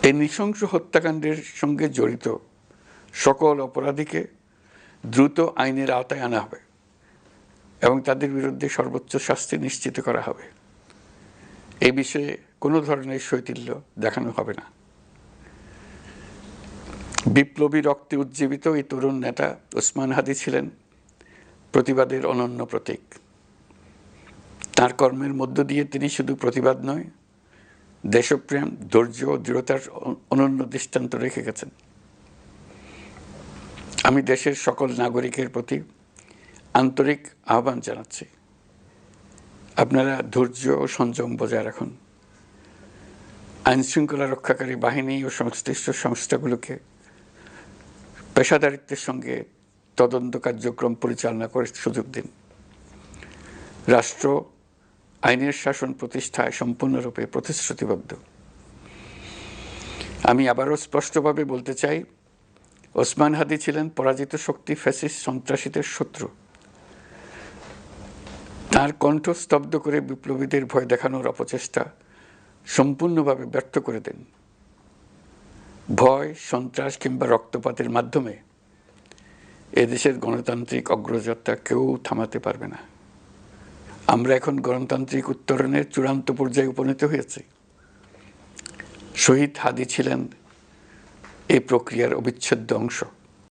এই নৃশংস হত্যাকাণ্ডের সঙ্গে জড়িত সকল অপরাধীকে দ্রুত আইনের আওতায় আনা হবে এবং তাদের বিরুদ্ধে সর্বোচ্চ শাস্তি নিশ্চিত করা হবে। এই বিষয়ে কোনো ধরনের শৈথিল্য দেখানো হবে না। বিপ্লবী রক্তে উজ্জীবিত এই তরুণ নেতা ওসমান হাদী ছিলেন প্রতিবাদের অনন্য প্রতীক। তার কর্মের মধ্য দিয়ে তিনি শুধু প্রতিবাদ নয়, দেশপ্রেম, ধৈর্য ও দৃঢ়তার অনন্য দৃষ্টান্ত রেখে গেছেন। আমি দেশের সকল নাগরিকের প্রতি আন্তরিক আহ্বান জানাচ্ছি, আপনারা ধৈর্য ও সংযম বজায় রাখুন। আইনশৃঙ্খলা রক্ষাকারী বাহিনী ও সংশ্লিষ্ট সংস্থাগুলোকে পেশাদারিত্বের সঙ্গে তদন্ত কার্যক্রম পরিচালনা করে সুযোগ দিন। রাষ্ট্র আইনের শাসন প্রতিষ্ঠায় সম্পূর্ণরূপে প্রতিশ্রুতিবদ্ধ। আমি আবারও স্পষ্টভাবে বলতে চাই, ওসমান হাদী ছিলেন পরাজিত শক্তি ফ্যাসিস্ট সন্ত্রাসীদের শত্রু। তার কণ্ঠ স্তব্ধ করে বিপ্লবীদের ভয় দেখানোর অপচেষ্টা সম্পূর্ণভাবে ব্যর্থ করে দেন। ভয়, সন্ত্রাস কিংবা রক্তপাতের মাধ্যমে এদেশের গণতান্ত্রিক অগ্রযাত্রা কেউ থামাতে পারবে না। আমরা এখন গণতান্ত্রিক উত্তরণের চূড়ান্ত পর্যায়ে উপনীত হয়েছি। শহীদ হাদী ছিলেন এই প্রক্রিয়ার অবিচ্ছেদ্য অংশ।